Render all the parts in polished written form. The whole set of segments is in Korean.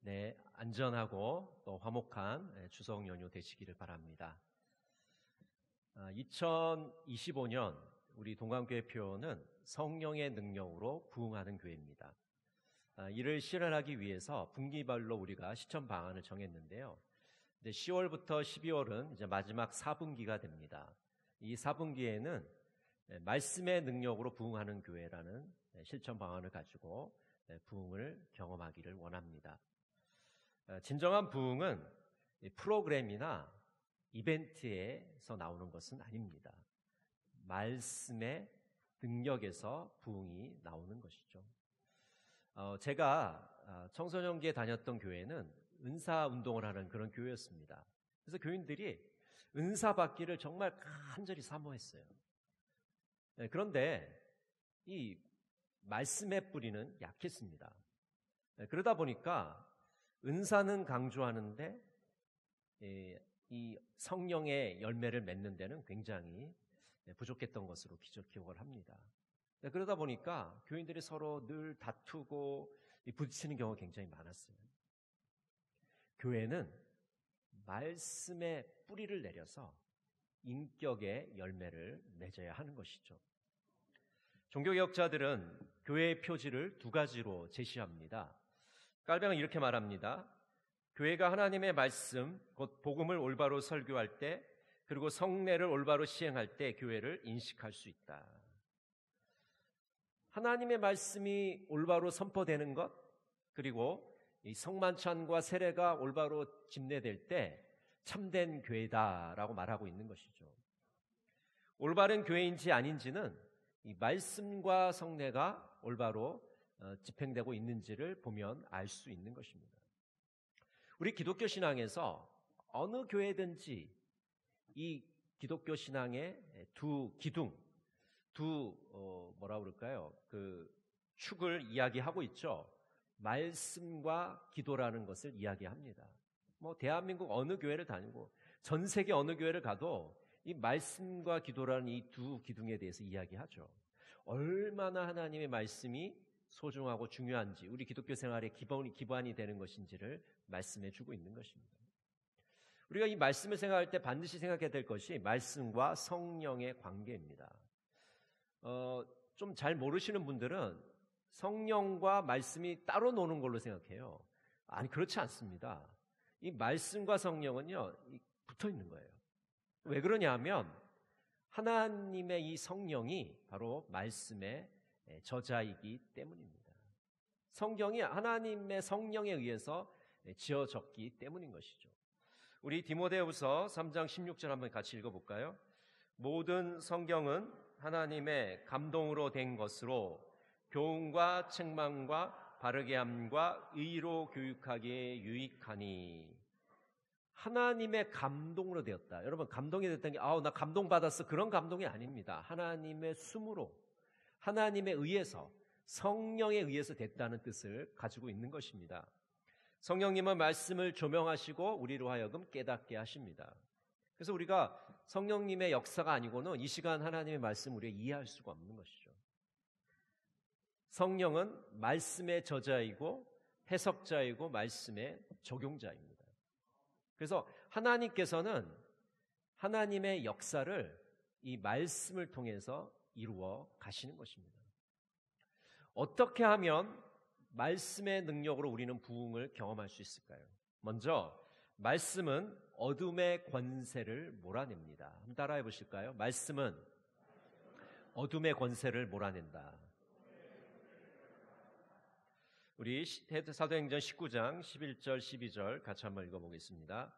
네, 안전하고 또 화목한 추석 연휴 되시기를 바랍니다. 2025년 우리 동강교회 표어는 성령의 능력으로 부흥하는 교회입니다. 이를 실현하기 위해서 분기별로 우리가 실천 방안을 정했는데요. 10월부터 12월은 이제 마지막 4분기가 됩니다. 이 4분기에는 말씀의 능력으로 부흥하는 교회라는 실천 방안을 가지고 부흥을 경험하기를 원합니다. 진정한 부흥은 프로그램이나 이벤트에서 나오는 것은 아닙니다. 말씀의 능력에서 부흥이 나오는 것이죠. 제가 청소년기에 다녔던 교회는 은사 운동을 하는 그런 교회였습니다. 그래서 교인들이 은사 받기를 정말 간절히 사모했어요. 그런데 이 말씀의 뿌리는 약했습니다. 그러다 보니까 은사는 강조하는데 이 성령의 열매를 맺는 데는 굉장히 부족했던 것으로 기억을 합니다. 그러다 보니까 교인들이 서로 늘 다투고 부딪히는 경우가 굉장히 많았어요. 교회는 말씀의 뿌리를 내려서 인격의 열매를 맺어야 하는 것이죠. 종교개혁자들은 교회의 표지를 두 가지로 제시합니다. 깔병은 이렇게 말합니다. 교회가 하나님의 말씀, 곧 복음을 올바로 설교할 때, 그리고 성례를 올바로 시행할 때 교회를 인식할 수 있다. 하나님의 말씀이 올바로 선포되는 것, 그리고 이 성만찬과 세례가 올바로 집례될 때 참된 교회다라고 말하고 있는 것이죠. 올바른 교회인지 아닌지는 이 말씀과 성례가 올바로 집행되고 있는지를 보면 알 수 있는 것입니다. 우리 기독교 신앙에서 어느 교회든지 이 기독교 신앙의 두 기둥, 뭐라 그럴까요? 그 축을 이야기하고 있죠. 말씀과 기도라는 것을 이야기합니다. 대한민국 어느 교회를 다니고 전 세계 어느 교회를 가도 이 말씀과 기도라는 이 두 기둥에 대해서 이야기하죠. 얼마나 하나님의 말씀이 소중하고 중요한지, 우리 기독교 생활의 기반이 되는 것인지를 말씀해 주고 있는 것입니다. 우리가 이 말씀을 생각할 때 반드시 생각해야 될 것이 말씀과 성령의 관계입니다. 좀 잘 모르시는 분들은 성령과 말씀이 따로 노는 걸로 생각해요. 아니, 그렇지 않습니다. 이 말씀과 성령은요, 붙어 있는 거예요. 왜 그러냐면 하나님의 이 성령이 바로 말씀의 저자이기 때문입니다. 성경이 하나님의 성령에 의해서 지어졌기 때문인 것이죠. 우리 디모데후서 3장 16절 한번 같이 읽어볼까요? 모든 성경은 하나님의 감동으로 된 것으로 교훈과 책망과 바르게 함과 의로 교육하기에 유익하니. 하나님의 감동으로 되었다. 여러분, 감동이 됐다는 게 나 감동받았어, 그런 감동이 아닙니다. 하나님의 숨으로, 하나님에 의해서, 성령에 의해서 됐다는 뜻을 가지고 있는 것입니다. 성령님은 말씀을 조명하시고 우리로 하여금 깨닫게 하십니다. 그래서 우리가 성령님의 역사가 아니고는 이 시간 하나님의 말씀을 우리가 이해할 수가 없는 것이죠. 성령은 말씀의 저자이고 해석자이고 말씀의 적용자입니다. 그래서 하나님께서는 하나님의 역사를 이 말씀을 통해서 이루어 가시는 것입니다. 어떻게 하면 말씀의 능력으로 우리는 부흥을 경험할 수 있을까요? 먼저 말씀은 어둠의 권세를 몰아냅니다. 한번 따라해 보실까요? 말씀은 어둠의 권세를 몰아낸다. 우리 사도행전 19장 11절 12절 같이 한번 읽어보겠습니다.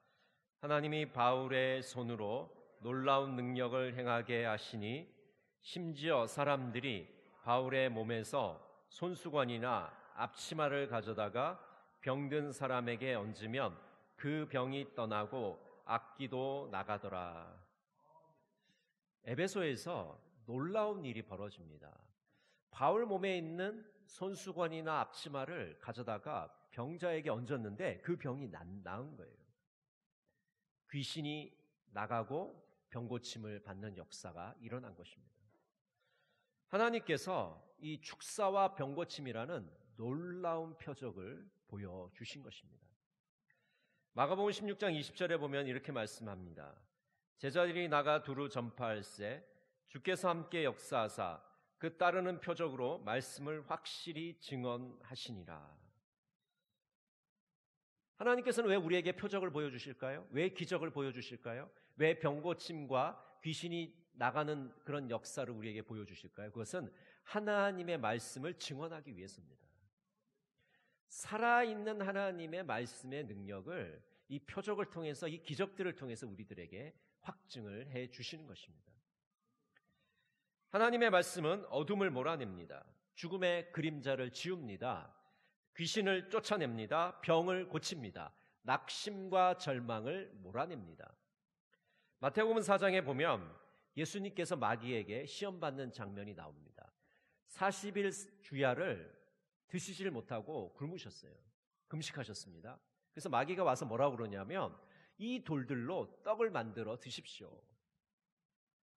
하나님이 바울의 손으로 놀라운 능력을 행하게 하시니 심지어 사람들이 바울의 몸에서 손수건이나 앞치마를 가져다가 병든 사람에게 얹으면 그 병이 떠나고 악기도 나가더라. 에베소에서 놀라운 일이 벌어집니다. 바울 몸에 있는 손수건이나 앞치마를 가져다가 병자에게 얹었는데 그 병이 나은 거예요. 귀신이 나가고 병고침을 받는 역사가 일어난 것입니다. 하나님께서 이 축사와 병고침이라는 놀라운 표적을 보여주신 것입니다. 마가복음 16장 20절에 보면 이렇게 말씀합니다. 제자들이 나가 두루 전파할세 주께서 함께 역사하사 그 따르는 표적으로 말씀을 확실히 증언하시니라. 하나님께서는 왜 우리에게 표적을 보여주실까요? 왜 기적을 보여주실까요? 왜 병고침과 귀신이 나가는 그런 역사를 우리에게 보여주실까요? 그것은 하나님의 말씀을 증언하기 위해서입니다. 살아있는 하나님의 말씀의 능력을 이 표적을 통해서, 이 기적들을 통해서 우리들에게 확증을 해 주시는 것입니다. 하나님의 말씀은 어둠을 몰아냅니다. 죽음의 그림자를 지웁니다. 귀신을 쫓아냅니다. 병을 고칩니다. 낙심과 절망을 몰아냅니다. 마태복음 4장에 보면 예수님께서 마귀에게 시험받는 장면이 나옵니다. 40일 주야를 드시질 못하고 굶으셨어요. 금식하셨습니다. 그래서 마귀가 와서 뭐라고 그러냐면 이 돌들로 떡을 만들어 드십시오.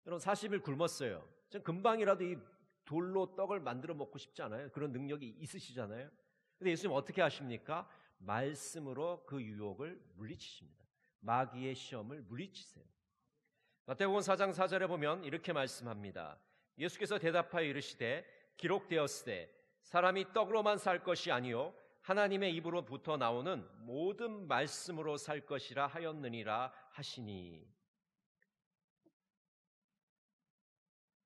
여러분 40일 굶었어요. 전 금방이라도 이 돌로 떡을 만들어 먹고 싶지 않아요? 그런 능력이 있으시잖아요. 근데 예수님 어떻게 하십니까? 말씀으로 그 유혹을 물리치십니다. 마귀의 시험을 물리치세요. 마태복음 4장 4절에 보면 이렇게 말씀합니다. 예수께서 대답하여 이르시되 기록되었으되 사람이 떡으로만 살 것이 아니요 하나님의 입으로부터 나오는 모든 말씀으로 살 것이라 하였느니라 하시니,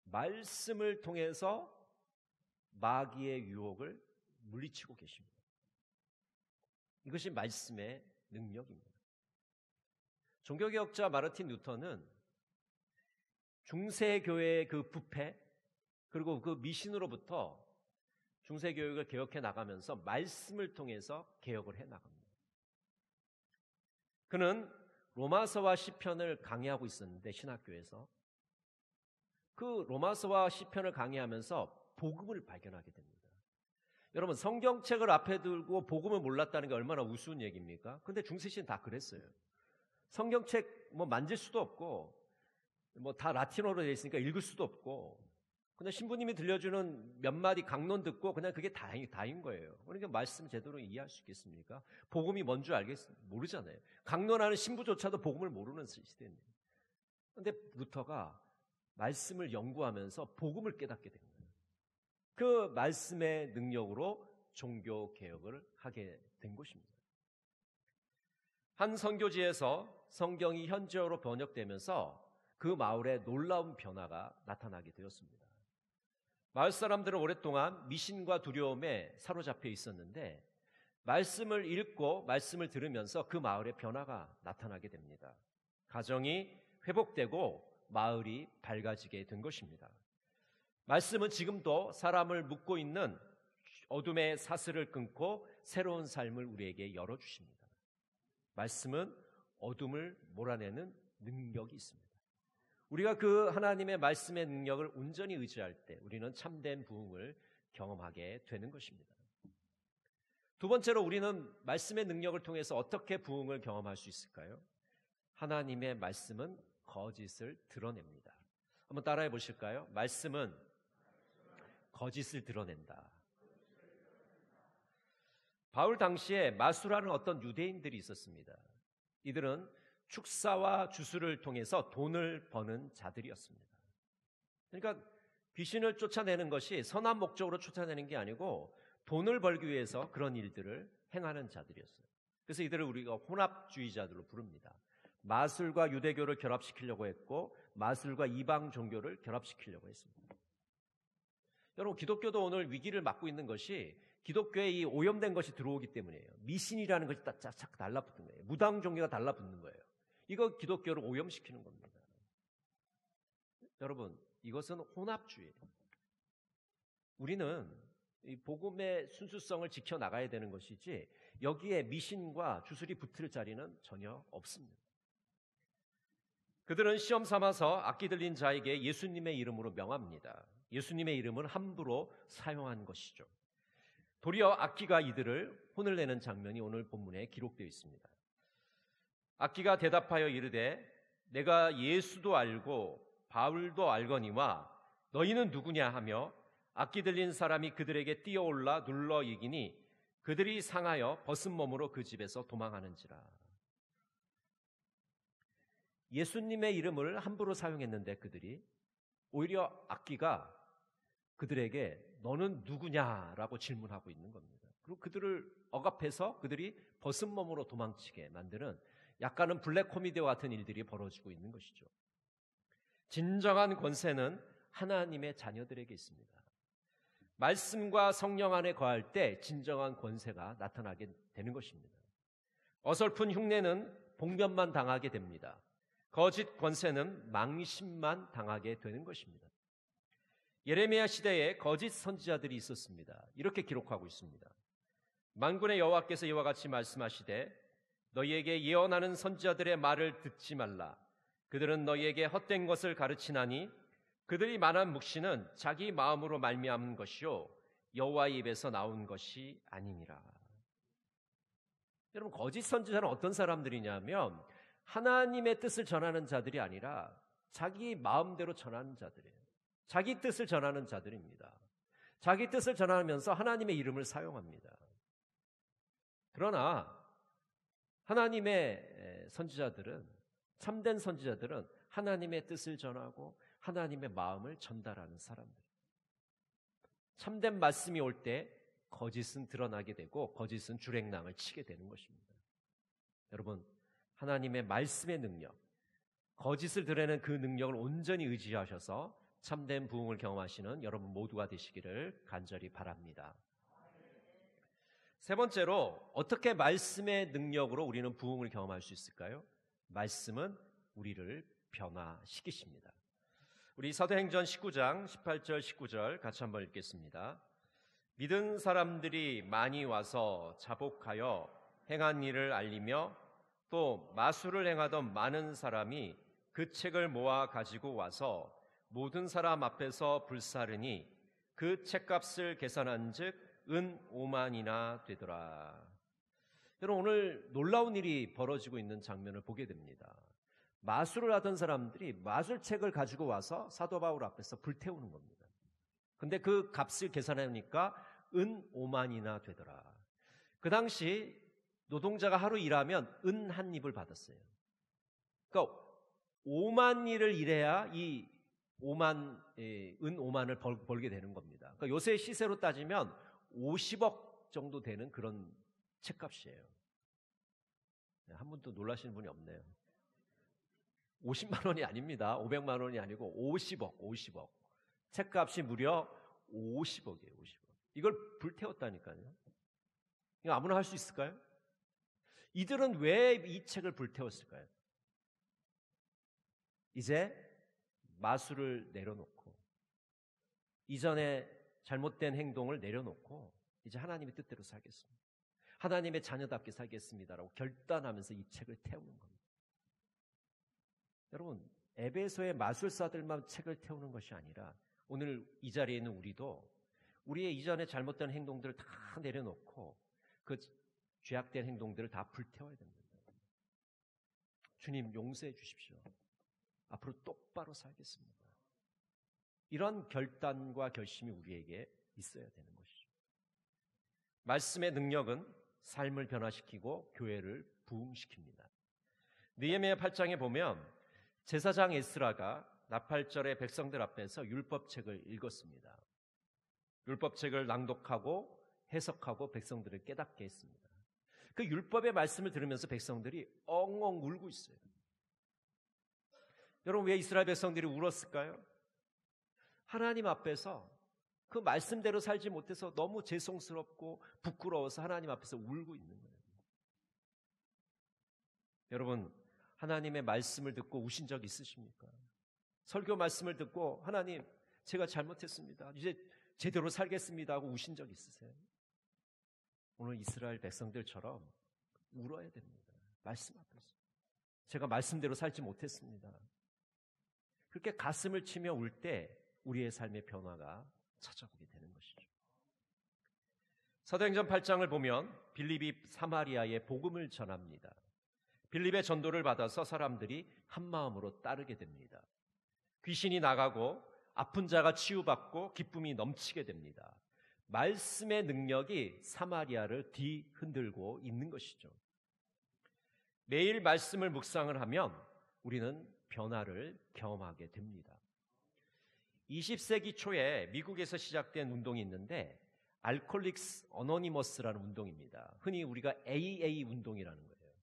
말씀을 통해서 마귀의 유혹을 물리치고 계십니다. 이것이 말씀의 능력입니다. 종교개혁자 마르틴 루터는 중세교회의 그 부패 그리고 그 미신으로부터 중세교육을 개혁해 나가면서 말씀을 통해서 개혁을 해 나갑니다. 그는 로마서와 시편을 강의하고 있었는데 신학교에서 그 로마서와 시편을 강의하면서 복음을 발견하게 됩니다. 여러분 성경책을 앞에 두고 복음을 몰랐다는 게 얼마나 우스운 얘기입니까? 근데 중세시대는 다 그랬어요. 성경책 뭐 만질 수도 없고 뭐 다 라틴어로 되어 있으니까 읽을 수도 없고 그냥 신부님이 들려주는 몇 마디 강론 듣고 그냥 그게 다인 거예요. 그러니까 말씀 제대로 이해할 수 있겠습니까? 복음이 뭔 줄 모르잖아요. 강론하는 신부조차도 복음을 모르는 시대입니다. 그런데 루터가 말씀을 연구하면서 복음을 깨닫게 된 거예요. 그 말씀의 능력으로 종교 개혁을 하게 된 것입니다. 한 선교지에서 성경이 현지어로 번역되면서 그 마을에 놀라운 변화가 나타나게 되었습니다. 마을 사람들은 오랫동안 미신과 두려움에 사로잡혀 있었는데 말씀을 읽고 말씀을 들으면서 그 마을에 변화가 나타나게 됩니다. 가정이 회복되고 마을이 밝아지게 된 것입니다. 말씀은 지금도 사람을 묶고 있는 어둠의 사슬을 끊고 새로운 삶을 우리에게 열어주십니다. 말씀은 어둠을 몰아내는 능력이 있습니다. 우리가 그 하나님의 말씀의 능력을 온전히 의지할 때 우리는 참된 부흥을 경험하게 되는 것입니다. 두 번째로 우리는 말씀의 능력을 통해서 어떻게 부흥을 경험할 수 있을까요? 하나님의 말씀은 거짓을 드러냅니다. 한번 따라해 보실까요? 말씀은 거짓을 드러낸다. 바울 당시에 마수라는 어떤 유대인들이 있었습니다. 이들은 축사와 주술을 통해서 돈을 버는 자들이었습니다. 그러니까 귀신을 쫓아내는 것이 선한 목적으로 쫓아내는 게 아니고 돈을 벌기 위해서 그런 일들을 행하는 자들이었어요. 그래서 이들을 우리가 혼합주의자들로 부릅니다. 마술과 유대교를 결합시키려고 했고 마술과 이방 종교를 결합시키려고 했습니다. 여러분 기독교도 오늘 위기를 맞고 있는 것이 기독교에 이 오염된 것이 들어오기 때문이에요. 미신이라는 것이 쫙 달라붙는 거예요. 무당 종교가 달라붙는 거예요. 이거 기독교를 오염시키는 겁니다. 여러분 이것은 혼합주의예요. 우리는 이 복음의 순수성을 지켜나가야 되는 것이지 여기에 미신과 주술이 붙을 자리는 전혀 없습니다. 그들은 시험 삼아서 악기 들린 자에게 예수님의 이름으로 명합니다. 예수님의 이름은 함부로 사용한 것이죠. 도리어 악기가 이들을 혼을 내는 장면이 오늘 본문에 기록되어 있습니다. 악기가 대답하여 이르되 내가 예수도 알고 바울도 알거니와 너희는 누구냐 하며 악기 들린 사람이 그들에게 뛰어올라 눌러 이기니 그들이 상하여 벗은 몸으로 그 집에서 도망하는지라. 예수님의 이름을 함부로 사용했는데 그들이 오히려 악기가 그들에게 너는 누구냐라고 질문하고 있는 겁니다. 그리고 그들을 억압해서 그들이 벗은 몸으로 도망치게 만드는 약간은 블랙 코미디와 같은 일들이 벌어지고 있는 것이죠. 진정한 권세는 하나님의 자녀들에게 있습니다. 말씀과 성령 안에 거할 때 진정한 권세가 나타나게 되는 것입니다. 어설픈 흉내는 봉변만 당하게 됩니다. 거짓 권세는 망신만 당하게 되는 것입니다. 예레미야 시대에 거짓 선지자들이 있었습니다. 이렇게 기록하고 있습니다. 만군의 여호와께서 이와 같이 말씀하시되 너희에게 예언하는 선지자들의 말을 듣지 말라. 그들은 너희에게 헛된 것을 가르치나니 그들이 말한 묵시는 자기 마음으로 말미암은 것이요 여호와의 입에서 나온 것이 아니니라. 여러분, 거짓 선지자는 어떤 사람들이냐면 하나님의 뜻을 전하는 자들이 아니라 자기 마음대로 전하는 자들이에요. 자기 뜻을 전하는 자들입니다. 자기 뜻을 전하면서 하나님의 이름을 사용합니다. 그러나 하나님의 선지자들은, 참된 선지자들은 하나님의 뜻을 전하고 하나님의 마음을 전달하는 사람들. 참된 말씀이 올 때 거짓은 드러나게 되고 거짓은 주랭랑을 치게 되는 것입니다. 여러분, 하나님의 말씀의 능력, 거짓을 드러내는 그 능력을 온전히 의지하셔서 참된 부흥을 경험하시는 여러분 모두가 되시기를 간절히 바랍니다. 세 번째로, 어떻게 말씀의 능력으로 우리는 부흥을 경험할 수 있을까요? 말씀은 우리를 변화시키십니다. 우리 사도행전 19장 18절 19절 같이 한번 읽겠습니다. 믿은 사람들이 많이 와서 자복하여 행한 일을 알리며 또 마술을 행하던 많은 사람이 그 책을 모아 가지고 와서 모든 사람 앞에서 불사르니 그 책값을 계산한 즉 은 5만이나 되더라. 여러분, 오늘 놀라운 일이 벌어지고 있는 장면을 보게 됩니다. 마술을 하던 사람들이 마술책을 가지고 와서 사도 바울 앞에서 불태우는 겁니다. 근데 그 값을 계산하니까 은 5만이나 되더라. 그 당시 노동자가 하루 일하면 은 한 입을 받았어요. 그러니까 5만 일을 일해야 이 은 5만을 벌게 되는 겁니다. 그러니까 요새 시세로 따지면 50억 정도 되는 그런 책값이에요. 한 분도 놀라시는 분이 없네요. 50만 원이 아닙니다. 500만 원이 아니고 50억. 책값이 무려 50억이에요. 50억. 이걸 불태웠다니까요. 이거 아무나 할 수 있을까요? 이들은 왜 이 책을 불태웠을까요? 이제 마술을 내려놓고 이전에 잘못된 행동을 내려놓고 이제 하나님의 뜻대로 살겠습니다. 하나님의 자녀답게 살겠습니다라고 결단하면서 이 책을 태우는 겁니다. 여러분, 에베소의 마술사들만 책을 태우는 것이 아니라 오늘 이 자리에 있는 우리도 우리의 이전에 잘못된 행동들을 다 내려놓고 그 죄악된 행동들을 다 불태워야 됩니다. 주님, 용서해 주십시오. 앞으로 똑바로 살겠습니다. 이런 결단과 결심이 우리에게 있어야 되는 것이죠. 말씀의 능력은 삶을 변화시키고 교회를 부흥시킵니다. 느헤미야 8장에 보면 제사장 에스라가 나팔절에 백성들 앞에서 율법책을 읽었습니다. 율법책을 낭독하고 해석하고 백성들을 깨닫게 했습니다. 그 율법의 말씀을 들으면서 백성들이 엉엉 울고 있어요. 여러분, 왜 이스라엘 백성들이 울었을까요? 하나님 앞에서 그 말씀대로 살지 못해서 너무 죄송스럽고 부끄러워서 하나님 앞에서 울고 있는 거예요. 여러분, 하나님의 말씀을 듣고 우신 적 있으십니까? 설교 말씀을 듣고 하나님, 제가 잘못했습니다. 이제 제대로 살겠습니다 하고 우신 적 있으세요? 오늘 이스라엘 백성들처럼 울어야 됩니다. 말씀 앞에서. 제가 말씀대로 살지 못했습니다. 그렇게 가슴을 치며 울 때 우리의 삶의 변화가 찾아오게 되는 것이죠. 사도행전 8장을 보면 빌립이 사마리아에 복음을 전합니다. 빌립의 전도를 받아서 사람들이 한 마음으로 따르게 됩니다. 귀신이 나가고 아픈 자가 치유받고 기쁨이 넘치게 됩니다. 말씀의 능력이 사마리아를 뒤흔들고 있는 것이죠. 매일 말씀을 묵상을 하면 우리는 변화를 경험하게 됩니다. 20세기 초에 미국에서 시작된 운동이 있는데 알코올릭스 어노니머스라는 운동입니다. 흔히 우리가 AA 운동이라는 거예요.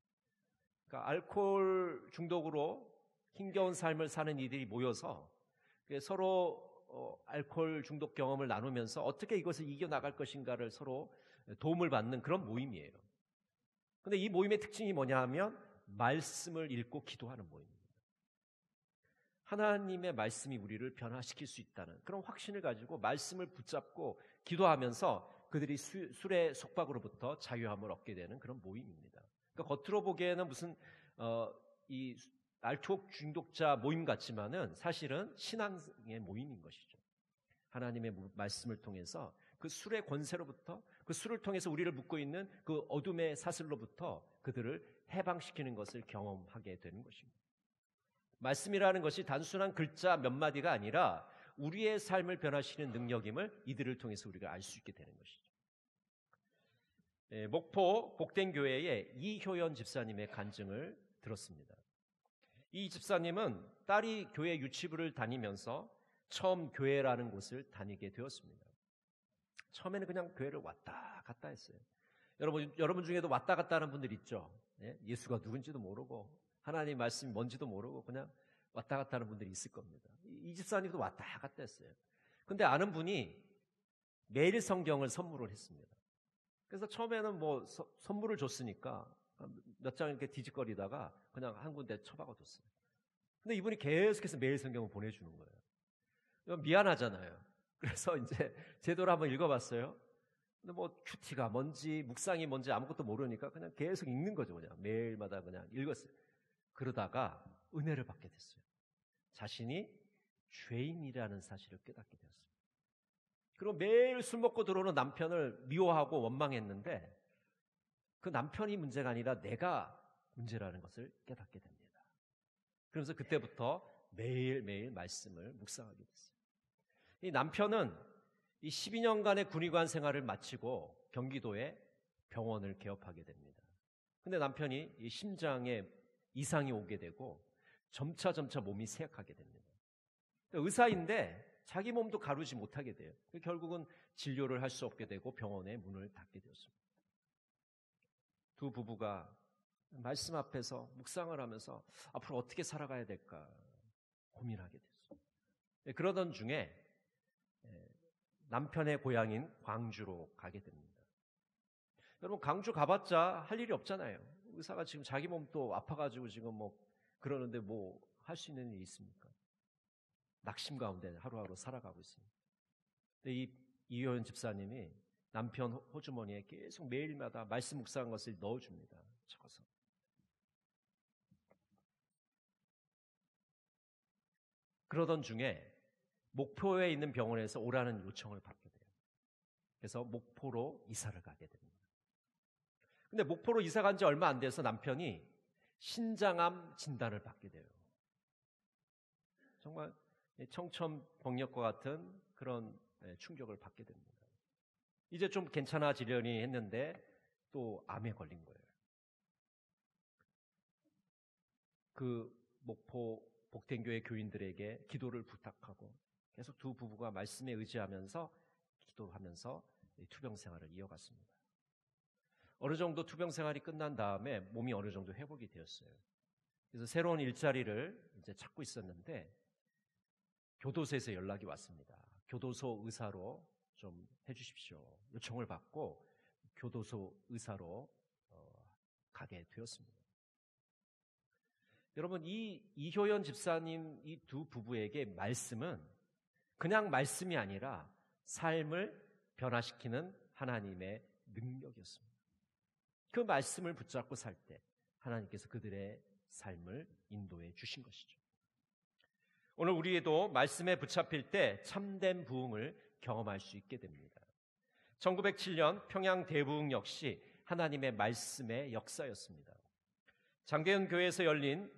그러니까 알코올 중독으로 힘겨운 삶을 사는 이들이 모여서 서로 알코올 중독 경험을 나누면서 어떻게 이것을 이겨나갈 것인가를 서로 도움을 받는 그런 모임이에요. 그런데 이 모임의 특징이 뭐냐 하면 말씀을 읽고 기도하는 모임입니다. 하나님의 말씀이 우리를 변화시킬 수 있다는 그런 확신을 가지고 말씀을 붙잡고 기도하면서 그들이 술의 속박으로부터 자유함을 얻게 되는 그런 모임입니다. 그러니까 겉으로 보기에는 무슨 이 알코올 중독자 모임 같지만은 사실은 신앙의 모임인 것이죠. 하나님의 말씀을 통해서 그 술의 권세로부터, 그 술을 통해서 우리를 묶고 있는 그 어둠의 사슬로부터 그들을 해방시키는 것을 경험하게 되는 것입니다. 말씀이라는 것이 단순한 글자 몇 마디가 아니라 우리의 삶을 변화시키는 능력임을 이들을 통해서 우리가 알 수 있게 되는 것이죠. 목포 복된교회의 이효연 집사님의 간증을 들었습니다. 이 집사님은 딸이 교회 유치부를 다니면서 처음 교회라는 곳을 다니게 되었습니다. 처음에는 그냥 교회를 왔다 갔다 했어요. 여러분 중에도 왔다 갔다 하는 분들 있죠. 예수가 누군지도 모르고 하나님 말씀이 뭔지도 모르고 그냥 왔다 갔다 하는 분들이 있을 겁니다. 이 집사님도 왔다 갔다 했어요. 근데 아는 분이 매일 성경을 선물을 했습니다. 그래서 처음에는 뭐 선물을 줬으니까 몇 장 이렇게 뒤집거리다가 그냥 한 군데 처박아 뒀어요. 근데 이분이 계속해서 매일 성경을 보내주는 거예요. 미안하잖아요. 그래서 이제 제도를 한번 읽어봤어요. 근데 뭐 큐티가 뭔지 묵상이 뭔지 아무것도 모르니까 그냥 계속 읽는 거죠. 그냥 매일마다 그냥 읽었어요. 그러다가 은혜를 받게 됐어요. 자신이 죄인이라는 사실을 깨닫게 되었습니다. 그리고 매일 술 먹고 들어오는 남편을 미워하고 원망했는데 그 남편이 문제가 아니라 내가 문제라는 것을 깨닫게 됩니다. 그러면서 그때부터 매일매일 말씀을 묵상하게 됐어요. 이 남편은 이 12년간의 군의관 생활을 마치고 경기도에 병원을 개업하게 됩니다. 근데 남편이 이 심장에 이상이 오게 되고 점차 몸이 쇠약하게 됩니다. 의사인데 자기 몸도 가루지 못하게 돼요. 결국은 진료를 할 수 없게 되고 병원의 문을 닫게 되었습니다. 두 부부가 말씀 앞에서 묵상을 하면서 앞으로 어떻게 살아가야 될까 고민하게 됐습니다. 그러던 중에 남편의 고향인 광주로 가게 됩니다. 여러분 광주 가봤자 할 일이 없잖아요. 의사가 지금 자기 몸도 아파가지고 지금 뭐 그러는데 뭐 할 수 있는 일이 있습니까? 낙심 가운데 하루하루 살아가고 있습니다. 이 이효연 집사님이 남편 호주머니에 계속 매일마다 말씀 묵상한 것을 넣어줍니다. 적어서. 그러던 중에 목포에 있는 병원에서 오라는 요청을 받게 돼요. 그래서 목포로 이사를 가게 됩니다. 근데 목포로 이사 간 지 얼마 안 돼서 남편이 신장암 진단을 받게 돼요. 정말 청천벽력과 같은 그런 충격을 받게 됩니다. 이제 좀 괜찮아지려니 했는데 또 암에 걸린 거예요. 그 목포 복된교회 교인들에게 기도를 부탁하고 계속 두 부부가 말씀에 의지하면서 기도하면서 투병 생활을 이어갔습니다. 어느 정도 투병 생활이 끝난 다음에 몸이 어느 정도 회복이 되었어요. 그래서 새로운 일자리를 이제 찾고 있었는데 교도소에서 연락이 왔습니다. 교도소 의사로 좀 해주십시오. 요청을 받고 교도소 의사로 가게 되었습니다. 여러분 이 이효연 집사님 이 두 부부에게 말씀은 그냥 말씀이 아니라 삶을 변화시키는 하나님의 능력이었습니다. 그 말씀을 붙잡고 살 때 하나님께서 그들의 삶을 인도해 주신 것이죠. 오늘 우리에도 말씀에 붙잡힐 때 참된 부흥을 경험할 수 있게 됩니다. 1907년 평양 대부흥 역시 하나님의 말씀의 역사였습니다. 장대현 교회에서 열린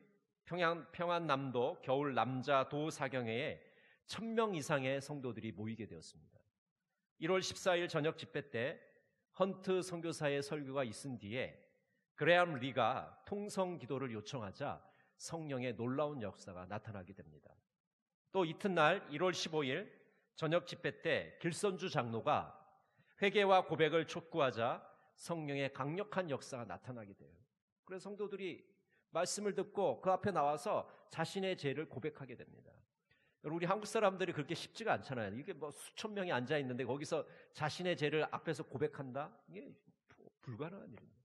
평안남도 겨울 남자 도사경회에 1000명 이상의 성도들이 모이게 되었습니다. 1월 14일 저녁 집회 때 헌트 선교사의 설교가 있은 뒤에 그레암 리가 통성 기도를 요청하자 성령의 놀라운 역사가 나타나게 됩니다. 또 이튿날 1월 15일 저녁 집회 때 길선주 장로가 회개와 고백을 촉구하자 성령의 강력한 역사가 나타나게 돼요. 그래서 성도들이 말씀을 듣고 그 앞에 나와서 자신의 죄를 고백하게 됩니다. 우리 한국 사람들이 그렇게 쉽지가 않잖아요. 이게 뭐 수천 명이 앉아 있는데 거기서 자신의 죄를 앞에서 고백한다? 이게 불가능한 일입니다.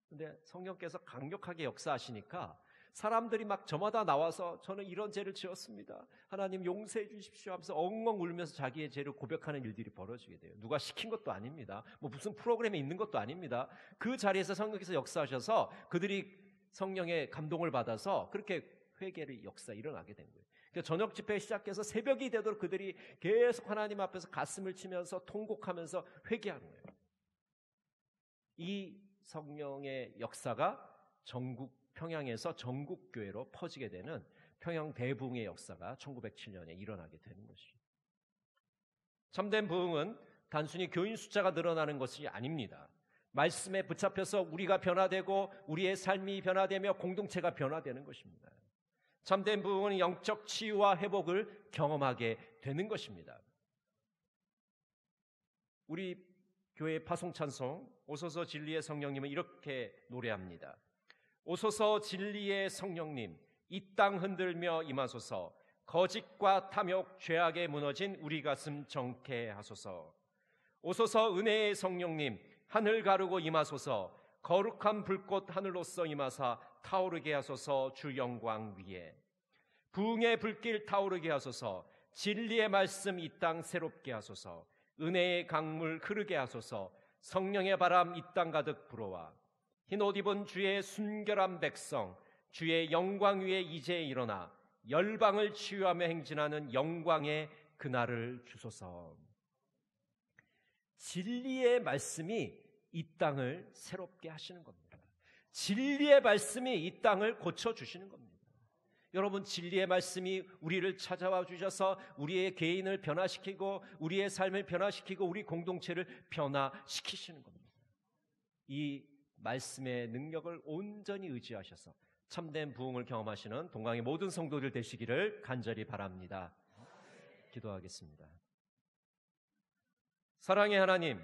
그런데 성령께서 강력하게 역사하시니까 사람들이 막 저마다 나와서 저는 이런 죄를 지었습니다. 하나님 용서해 주십시오 하면서 엉엉 울면서 자기의 죄를 고백하는 일들이 벌어지게 돼요. 누가 시킨 것도 아닙니다. 뭐 무슨 프로그램에 있는 것도 아닙니다. 그 자리에서 성령께서 역사하셔서 그들이 성령의 감동을 받아서 그렇게 회개의 역사 일어나게 된 거예요. 그러니까 저녁 집회 시작해서 새벽이 되도록 그들이 계속 하나님 앞에서 가슴을 치면서 통곡하면서 회개하는 거예요. 이 성령의 역사가 전국 평양에서 전국 교회로 퍼지게 되는 평양 대부흥의 역사가 1907년에 일어나게 되는 것이죠. 참된 부흥은 단순히 교인 숫자가 늘어나는 것이 아닙니다. 말씀에 붙잡혀서 우리가 변화되고 우리의 삶이 변화되며 공동체가 변화되는 것입니다. 참된 부흥은 영적 치유와 회복을 경험하게 되는 것입니다. 우리 교회 파송찬송 오소서 진리의 성령님은 이렇게 노래합니다. 오소서 진리의 성령님, 이 땅 흔들며 임하소서. 거짓과 탐욕, 죄악에 무너진 우리 가슴 정케 하소서. 오소서 은혜의 성령님, 하늘 가르고 임하소서. 거룩한 불꽃 하늘로서 임하사 타오르게 하소서. 주 영광 위에 부흥의 불길 타오르게 하소서. 진리의 말씀 이 땅 새롭게 하소서. 은혜의 강물 흐르게 하소서. 성령의 바람 이 땅 가득 불어와 흰옷 입은 주의 순결한 백성, 주의 영광 위에 이제 일어나 열방을 치유하며 행진하는 영광의 그날을 주소서. 진리의 말씀이 이 땅을 새롭게 하시는 겁니다. 진리의 말씀이 이 땅을 고쳐주시는 겁니다. 여러분, 진리의 말씀이 우리를 찾아와 주셔서 우리의 개인을 변화시키고 우리의 삶을 변화시키고 우리 공동체를 변화시키시는 겁니다. 이 말씀의 능력을 온전히 의지하셔서 참된 부흥을 경험하시는 동강의 모든 성도들 되시기를 간절히 바랍니다. 기도하겠습니다. 사랑의 하나님,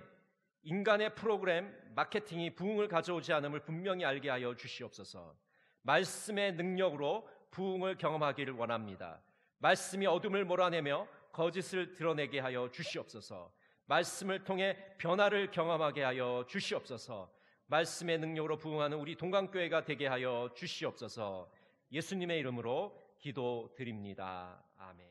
인간의 프로그램, 마케팅이 부흥을 가져오지 않음을 분명히 알게 하여 주시옵소서. 말씀의 능력으로 부흥을 경험하기를 원합니다. 말씀이 어둠을 몰아내며 거짓을 드러내게 하여 주시옵소서. 말씀을 통해 변화를 경험하게 하여 주시옵소서. 말씀의 능력으로 부흥하는 우리 동강교회가 되게 하여 주시옵소서. 예수님의 이름으로 기도드립니다. 아멘.